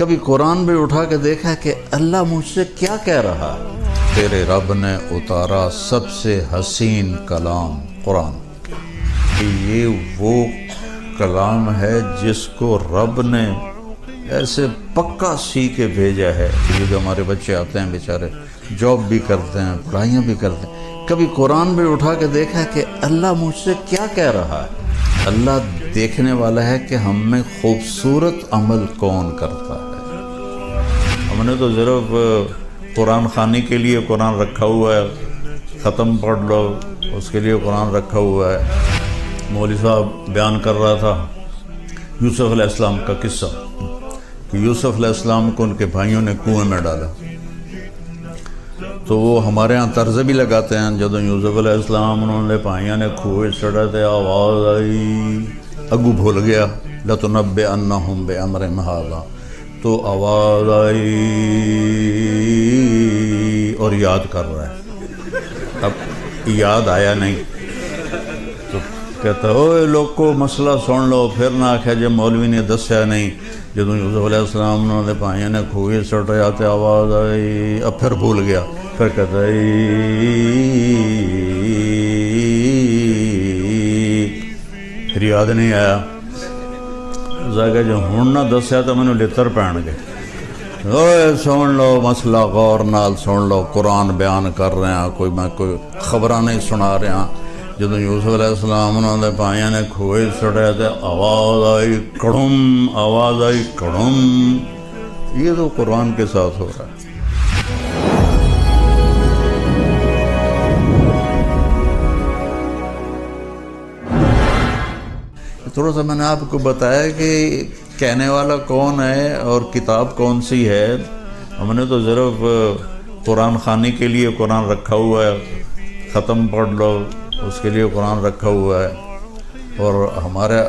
کبھی قرآن بھی اٹھا کے دیکھا کہ اللہ مجھ سے کیا کہہ رہا ہے؟ تیرے رب نے اتارا سب سے حسین کلام قرآن، یہ وہ کلام ہے جس کو رب نے ایسے پکا سی کے بھیجا ہے۔ یہ جو ہمارے بچے آتے ہیں بیچارے، جاب بھی کرتے ہیں، پڑھائیاں بھی کرتے ہیں، کبھی قرآن بھی اٹھا کے دیکھا کہ اللہ مجھ سے کیا کہہ رہا ہے؟ اللہ دیکھنے والا ہے کہ ہم میں خوبصورت عمل کون کرتا ہے۔ ہم نے تو صرف قرآن خوانی کے لیے قرآن رکھا ہوا ہے، ختم پڑھ لو، اس کے لیے قرآن رکھا ہوا ہے۔ مولوی صاحب بیان کر رہا تھا یوسف علیہ السلام کا قصہ کہ یوسف علیہ السلام کو ان کے بھائیوں نے کنویں میں ڈالا، تو وہ ہمارے ہاں طرز بھی لگاتے ہیں، جب یوسف علیہ السلام انہوں نے بھائیوں نے کنویں چڑھا تے آواز آئی، اگو بھول گیا لَتُنَبِّئَنَّهُمْ بِأَمْرِهِمْ هَٰذَا، تو آواز آئی اور یاد کر رہا ہے، اب یاد آیا نہیں تو کہتا ہے اوے لوگو مسئلہ سن لو، پھر نہ آکھیا جے مولوی نے دسیا نہیں۔ جب یوسف علیہ السلام انہوں نے بھائیوں نے کھوئے سٹیا تے آواز آئی، اب پھر بھول گیا، پھر کہتا ہے پھر یاد نہیں آیا، کہ جو ہن نہ دسیا تو مینوں لتر پین گے۔ اوے سن لو مسئلہ غور نال سن لو، قرآن بیان کر رہے ہیں، میں کوئی خبراں نہیں سنا رہا۔ جب یوسف علیہ السلام انہوں نے بھائیوں نے کھوئے سٹیا تو آواز آئی کڑم، آواز آئی کڑم۔ یہ تو قرآن کے ساتھ ہو رہا ہے۔ تھوڑا سا میں نے آپ کو بتایا کہ کہنے والا کون ہے اور کتاب کون سی ہے۔ ہم نے تو صرف قرآن خوانی کے لیے قرآن رکھا ہوا ہے، ختم پڑھ لو، اس کے لیے قرآن رکھا ہوا ہے، اور ہمارے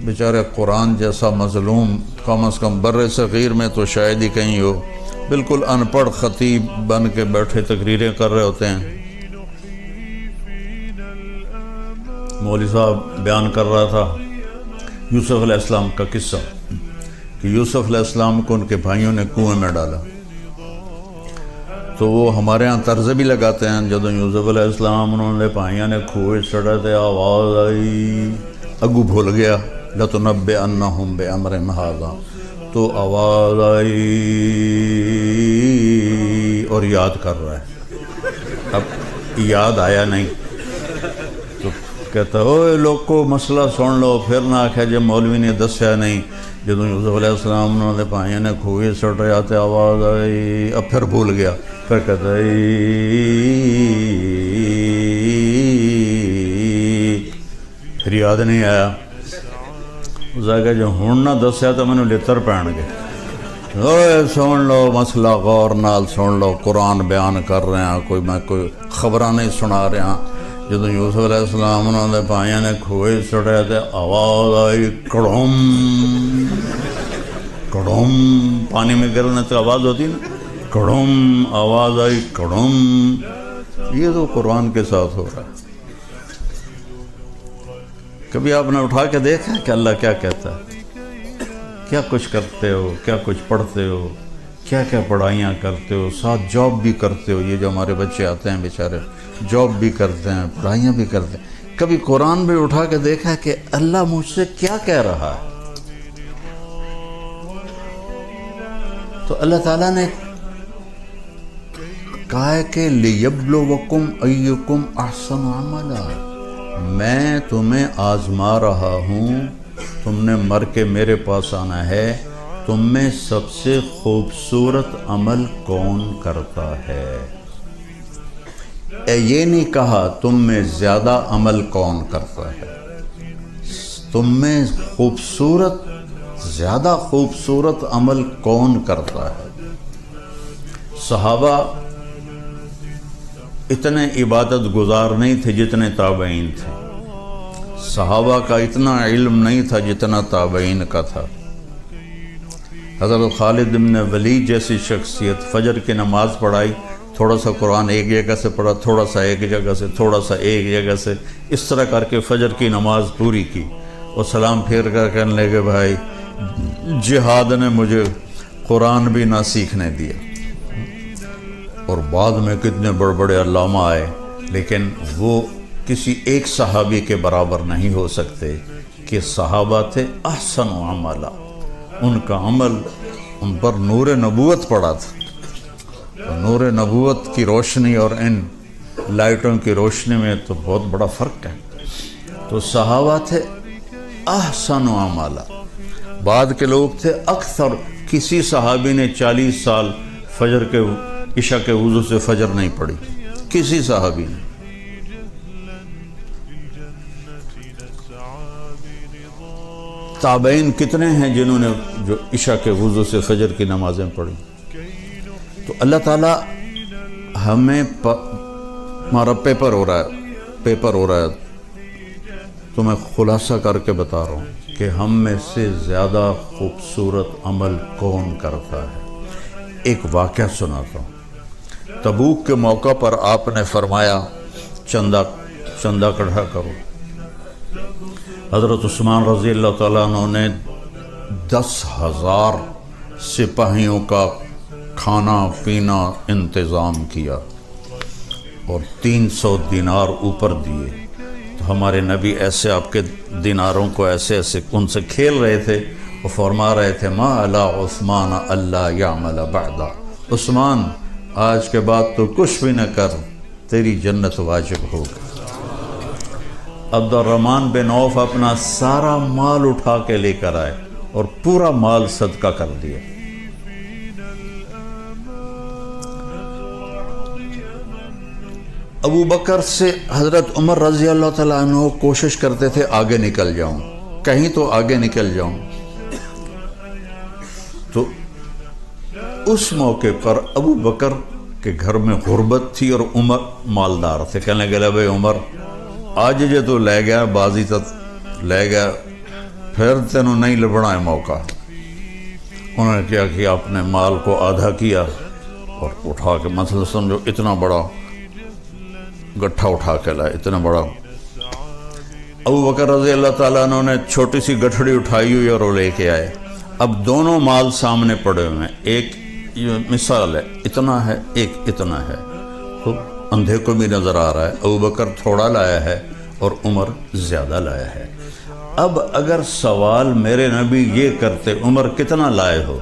بیچارے قرآن جیسا مظلوم کم از کم بر صغیر میں تو شاید ہی کہیں ہو، بالکل ان پڑھ خطیب بن کے بیٹھے تقریریں کر رہے ہوتے ہیں۔ مولوی صاحب بیان کر رہا تھا یوسف علیہ السلام کا قصہ کہ یوسف علیہ السلام کو ان کے بھائیوں نے کنویں میں ڈالا، تو وہ ہمارے ہاں طرز بھی لگاتے ہیں، جب یوسف علیہ السلام انہوں نے بھائیوں نے کنویں چڑھا تے آواز آئی، اگو بھول گیا لَتُنَبِّئَنَّهُمْ بِأَمْرِهِمْ هَٰذَا، تو آواز آئی اور یاد کر رہا ہے، اب یاد آیا نہیں تو کہتا ہے اوے لوگو مسئلہ سن لو، پھر نہ آکھیا جے مولوی نے دسیا نہیں۔ جب یوسف علیہ السلام انہوں نے بھائیوں نے کھوئے سٹیا تو آواز آئی، اب پھر بھول گیا، پھر کہتا ہے پھر یاد نہیں آیا، کہ جو ہن نہ دسیا تو مینوں لتر پین گے۔ اوے سن لو مسئلہ غور نال سن لو، قرآن بیان کر رہے ہیں، میں کوئی خبراں نہیں سنا رہا۔ جب یوسف علیہ السلام انہوں نے بھائیوں نے کھوئے سٹیا تو آواز آئی کڑم، کڑم، پانی میں گرنے تو آواز ہوتی نا، کڑم، آواز آئی کڑم۔ یہ تو قرآن کے ساتھ ہو رہا ہے۔ کبھی آپ نے اٹھا کے دیکھا کہ اللہ کیا کہتا ہے؟ کیا کچھ کرتے ہو، کیا کچھ پڑھتے ہو، کیا کیا پڑھائیاں کرتے ہو، ساتھ جاب بھی کرتے ہو۔ یہ جو ہمارے بچے آتے ہیں بیچارے، جاب بھی کرتے ہیں، پڑھائیاں بھی کرتے ہیں، کبھی قرآن بھی اٹھا کے دیکھا کہ اللہ مجھ سے کیا کہہ رہا ہے؟ تو اللہ تعالیٰ نے کہا ہے کہ لِيَبْلُوَكُمْ أَيُّكُمْ أَحْسَنُ عَمَلًا، میں تمہیں آزما رہا ہوں، تم نے مر کے میرے پاس آنا ہے، تم میں سب سے خوبصورت عمل کون کرتا ہے۔ یہ نہیں کہا تم میں زیادہ عمل کون کرتا ہے، تم میں خوبصورت، زیادہ خوبصورت عمل کون کرتا ہے۔ صحابہ اتنے عبادت گزار نہیں تھے جتنے تابعین تھے، صحابہ کا اتنا علم نہیں تھا جتنا تابعین کا تھا۔ حضرت خالد بن ولید جیسی شخصیت فجر کی نماز پڑھائی، تھوڑا سا قرآن ایک جگہ سے پڑھا، تھوڑا سا ایک جگہ سے، تھوڑا سا ایک جگہ سے، اس طرح کر کے فجر کی نماز پوری کی، اور سلام پھیر کر کہنے لگے بھائی جہاد نے مجھے قرآن بھی نہ سیکھنے دیا۔ اور بعد میں کتنے بڑے بڑے علامہ آئے، لیکن وہ کسی ایک صحابی کے برابر نہیں ہو سکتے کہ صحابہ تھے احسن عملا، ان کا عمل ان پر نور نبوت پڑا تھا۔ تو نور نبوت کی روشنی اور ان لائٹوں کی روشنی میں تو بہت بڑا فرق ہے۔ تو صحابہ تھے احسن عملا، بعد کے لوگ تھے اکثر، کسی صحابی نے 40 سال فجر کے عشاء کے وضو سے فجر نہیں پڑھی، کسی صحابی نے۔ تابعین کتنے ہیں جنہوں نے جو عشاء کے وضو سے فجر کی نمازیں پڑھی۔ تو اللہ تعالیٰ ہمیں ہمارا پیپر ہو رہا ہے تو میں خلاصہ کر کے بتا رہا ہوں کہ ہم میں سے زیادہ خوبصورت عمل کون کرتا ہے۔ ایک واقعہ سناتا ہوں۔ تبوک کے موقع پر آپ نے فرمایا چندہ اکٹھا کرو۔ حضرت عثمان رضی اللہ تعالیٰ عنہ نے 10,000 سپاہیوں کا کھانا پینا انتظام کیا اور 300 دینار اوپر دیے۔ تو ہمارے نبی ایسے آپ کے دیناروں کو ایسے ان سے کھیل رہے تھے، وہ فرما رہے تھے ما علی عثمان اللہ یعمل بعدا، عثمان آج کے بعد تو کچھ بھی نہ کر، تیری جنت واجب ہوگی۔ عبد الرحمن بن عوف اپنا سارا مال اٹھا کے لے کر آئے اور پورا مال صدقہ کر دیا۔ ابو بکر سے حضرت عمر رضی اللہ تعالیٰ عنہ کوشش کرتے تھے آگے نکل جاؤں، کہیں تو آگے نکل جاؤں۔ تو اس موقع پر ابو بکر کے گھر میں غربت تھی اور عمر مالدار تھے۔ کہنے لگے بھائی عمر آج جے تو لے گیا، بازی تک لے گیا، پھر تینوں نہیں لبنا ہے موقع۔ انہوں نے کیا کہ اپنے مال کو آدھا کیا اور اٹھا کے، مثلا سمجھو اتنا بڑا گٹھا اٹھا کے لائے، اتنا بڑا۔ ابو بکر رضی اللہ تعالیٰ عنہ نے چھوٹی سی گٹھڑی اٹھائی ہوئی اور وہ لے کے آئے۔ اب دونوں مال سامنے پڑے ہوئے ہیں، ایک یہ مثال ہے، اتنا ہے، ایک اتنا ہے، تو اندھے کو بھی نظر آ رہا ہے ابو بکر تھوڑا لایا ہے اور عمر زیادہ لایا ہے۔ اب اگر سوال میرے نبی یہ کرتے عمر کتنا لائے ہو،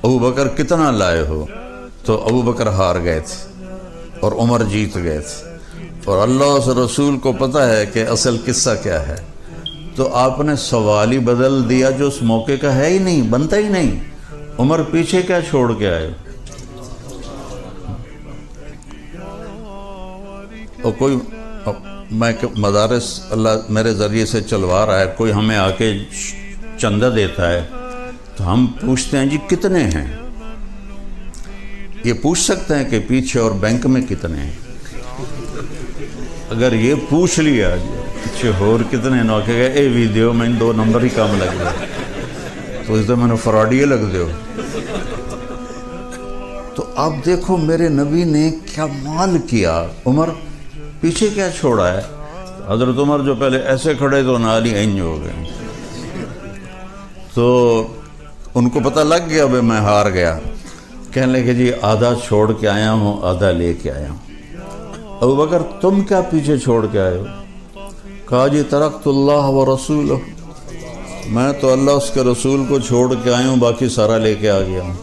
ابو بکر کتنا لائے ہو، تو ابو بکر ہار گئے تھے اور عمر جیت گئے تھے۔ اور اللہ اس رسول کو پتہ ہے کہ اصل قصہ کیا ہے، تو آپ نے سوال ہی بدل دیا جو اس موقع کا ہے ہی نہیں، بنتا ہی نہیں۔ عمر پیچھے کیا چھوڑ کے آئے؟ اور کوئی میں مدارس اللہ میرے ذریعے سے چلوا رہا ہے، کوئی ہمیں آ کے چندہ دیتا ہے تو ہم پوچھتے ہیں جی کتنے ہیں؟ یہ پوچھ سکتے ہیں کہ پیچھے اور بینک میں کتنے ہیں؟ اگر یہ پوچھ لیا پیچھے اور کتنے نہ کہ اے ویڈیو میں 2 نمبر ہی کام لگ گئے تو اس میں نے فراڈیے لگ دے ہو۔ تو آپ دیکھو میرے نبی نے کیا مال کیا، عمر پیچھے کیا چھوڑا ہے۔ حضرت عمر جو پہلے ایسے کھڑے تو نالی اینج ہو گئے، تو ان کو پتہ لگ گیا بھائی میں ہار گیا۔ کہنے لگے جی آدھا چھوڑ کے آیا ہوں، آدھا لے کے آیا ہوں۔ ابو بکر تم کیا پیچھے چھوڑ کے آئے ہو؟ کہا جی ترکت اللہ و رسولہ، میں تو اللہ اس کے رسول کو چھوڑ کے آیا ہوں، باقی سارا لے کے آ گیا ہوں۔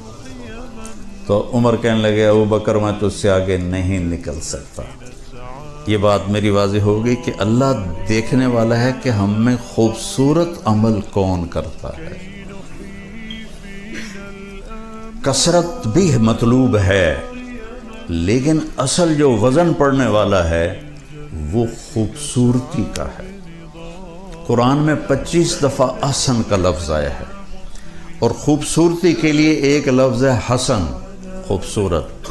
تو عمر کہنے لگے ابو بکر میں تو اس سے آگے نہیں نکل سکتا۔ یہ بات میری واضح ہو گئی کہ اللہ دیکھنے والا ہے کہ ہم میں خوبصورت عمل کون کرتا ہے۔ کثرت بھی مطلوب ہے، لیکن اصل جو وزن پڑنے والا ہے وہ خوبصورتی کا ہے۔ قرآن میں 25 دفعہ احسن کا لفظ آیا ہے، اور خوبصورتی کے لیے ایک لفظ ہے حسن، خوبصورت،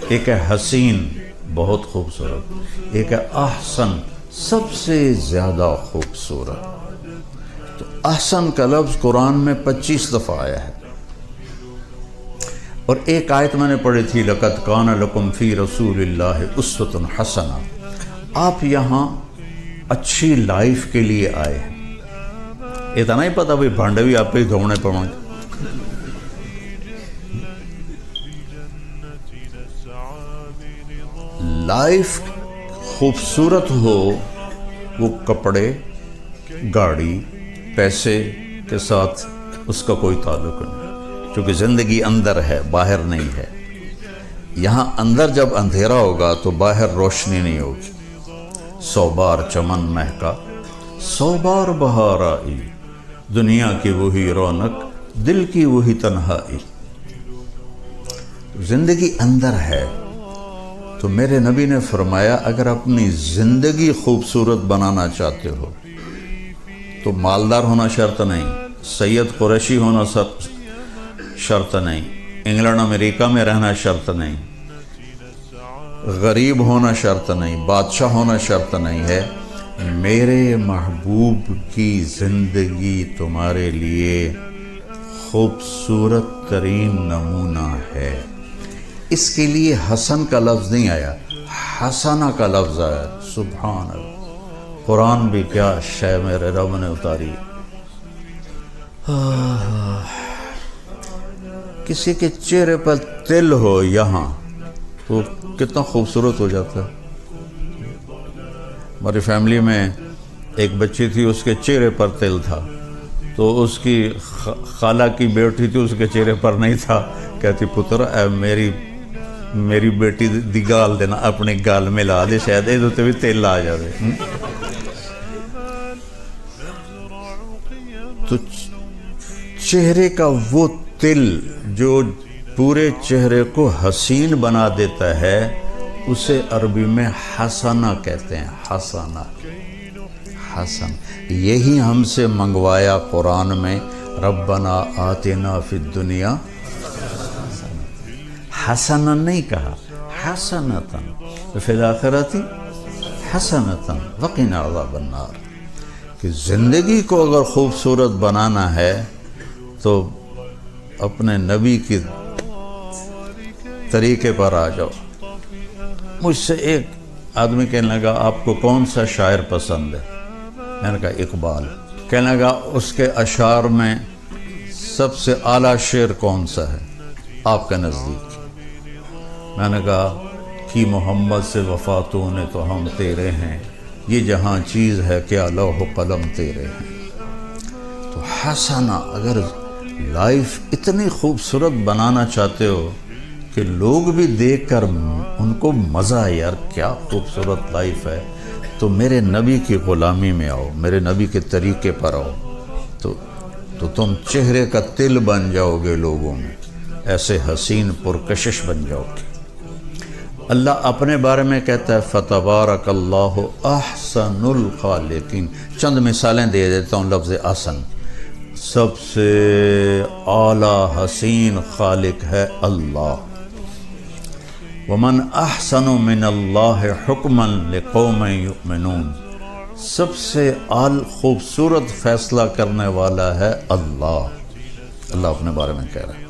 ایک ہے حسین، بہت خوبصورت، ایک ہے احسن، سب سے زیادہ خوبصورت۔ تو احسن کا لفظ قرآن میں 25 دفعہ آیا ہے۔ اور ایک آیت میں نے پڑھی تھی لَقَدْ كَانَ لَكُمْ فِي رَسُولِ اللَّهِ أُسْوَةٌ حَسَنَةٌ، آپ یہاں اچھی لائف کے لیے آئے ہیں۔ اتنا ہی پتہ بھائی بھانڈے بھی آپ پہ ہی دھونے پڑیں گے، لائف خوبصورت ہو وہ کپڑے گاڑی پیسے کے ساتھ اس کا کوئی تعلق نہیں، چونکہ زندگی اندر ہے باہر نہیں ہے۔ یہاں اندر جب اندھیرا ہوگا تو باہر روشنی نہیں ہوگی۔ 100 بار چمن مہکا 100 بار بہار آئی، دنیا کی وہی رونق دل کی وہی تنہائی۔ زندگی اندر ہے تو میرے نبی نے فرمایا اگر اپنی زندگی خوبصورت بنانا چاہتے ہو تو مالدار ہونا شرط نہیں، سید قریشی ہونا شرط نہیں، انگلینڈ امریکہ میں رہنا شرط نہیں، غریب ہونا شرط نہیں، بادشاہ ہونا شرط نہیں ہے۔ میرے محبوب کی زندگی تمہارے لیے خوبصورت ترین نمونہ ہے۔ اس کے لیے حسن کا لفظ نہیں آیا، حسنہ کا لفظ آیا۔ سبحان اللہ، قرآن بھی کیا شے میرے رب نے اتاری۔ کسی کے چہرے پر تل ہو یہاں تو کتنا خوبصورت ہو جاتا ہے۔ ہماری فیملی میں ایک بچی تھی، اس کے چہرے پر تل تھا، تو اس کی خالہ کی بیٹی تھی، اس کے چہرے پر نہیں تھا، کہتی پتر اے میری بیٹی دی گال دینا، اپنی گال ملا دے، شاید یہ تو بھی تیل آ جائے۔ تو چہرے کا وہ تل جو پورے چہرے کو حسین بنا دیتا ہے اسے عربی میں حسنہ کہتے ہیں۔ حسنہ، حسن، یہی ہم سے منگوایا قرآن میں، ربنا آتنا فی الدنیا حسنا نہیں کہا، حسنتاً فی الآخرۃ حسنتاً وقنا عذاب النار۔ کہ زندگی کو اگر خوبصورت بنانا ہے تو اپنے نبی کے طریقے پر آ جاؤ۔ مجھ سے ایک آدمی کہنے لگا آپ کو کون سا شاعر پسند ہے؟ میں نے کہا اقبال۔ کہنے لگا اس کے اشعار میں سب سے اعلیٰ شعر کون سا ہے آپ کے نزدیک؟ میں نے کہا کہ محمد سے وفاتوں نے تو ہم تیرے ہیں، یہ جہاں چیز ہے کیا لوح و قلم تیرے ہیں۔ تو حسنہ، اگر لائف اتنی خوبصورت بنانا چاہتے ہو کہ لوگ بھی دیکھ کر ان کو مزہ آئے، یار کیا خوبصورت لائف ہے، تو میرے نبی کی غلامی میں آؤ، میرے نبی کے طریقے پر آؤ، تو تم چہرے کا تل بن جاؤ گے لوگوں میں، ایسے حسین پرکشش بن جاؤ گے۔ اللہ اپنے بارے میں کہتا ہے فتبارک اللہ احسن الخالقین۔ چند مثالیں دے دیتا ہوں لفظ احسن۔ سب سے اعلیٰ حسین خالق ہے اللہ۔ ومن احسن من اللہ حکما لقوم یؤمنون۔ سب سے خوبصورت فیصلہ کرنے والا ہے اللہ۔ اللہ اپنے بارے میں کہہ رہا ہے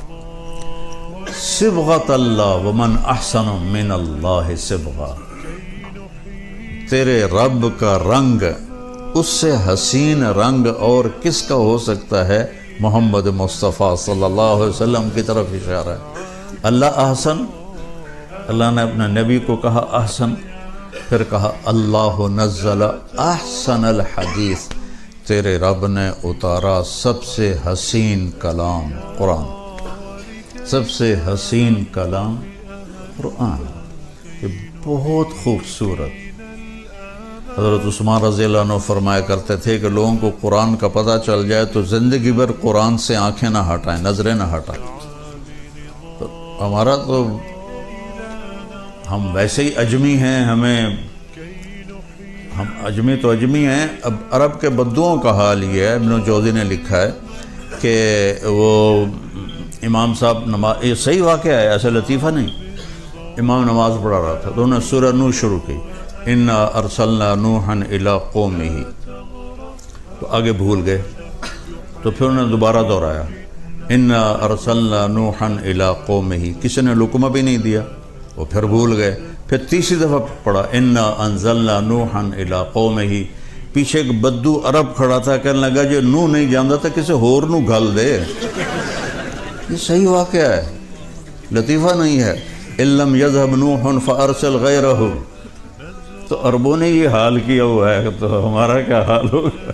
صبغۃ اللہ ومن احسن من اللہ صبغہ۔ تیرے رب کا رنگ، اس سے حسین رنگ اور کس کا ہو سکتا ہے؟ محمد مصطفیٰ صلی اللہ علیہ وسلم کی طرف اشارہ ہے۔ اللہ احسن، اللہ نے اپنے نبی کو کہا احسن، پھر کہا اللہ نزل احسن الحدیث، تیرے رب نے اتارا سب سے حسین کلام قرآن، سب سے حسین کلام قرآن۔ یہ بہت خوبصورت۔ حضرت عثمان رضی اللہ عنہ فرمایا کرتے تھے کہ لوگوں کو قرآن کا پتہ چل جائے تو زندگی بھر قرآن سے آنکھیں نہ ہٹائیں، نظریں نہ ہٹائیں۔ تو ہمارا تو ہم ویسے ہی اجمی ہیں، ہم اجمی تو اجمی ہیں۔ اب عرب کے بدوؤں کا حال یہ ہے، ابن جوزی نے لکھا ہے کہ وہ امام صاحب نماز، یہ صحیح واقعہ ہے، ایسا لطیفہ نہیں، امام نماز پڑھا رہا تھا تو انہوں نے سورہ نوح شروع کی، انا ارسلنا نوحا الی قومہ، تو آگے بھول گئے، تو پھر انہوں نے دوبارہ دہرایا انا ارسلنا نوحا الی قومہ، کسی نے لقمہ بھی نہیں دیا، وہ پھر بھول گئے، پھر تیسری دفعہ پڑھا انا انزلنا نوحا الی قومہ۔ پیچھے ایک بدو عرب کھڑا تھا، کہنے لگا جو نوح نہیں جانتا تھا کسی ہور نو گل دے۔ یہ صحیح واقعہ ہے، لطیفہ نہیں ہے۔ اِلَّمْ يَذْهَبْ نُوحٌ فَأَرْسِلْ غَيْرَهُ، تو عربوں نے یہ حال کیا ہوا ہے تو ہمارا کیا حال ہوگا؟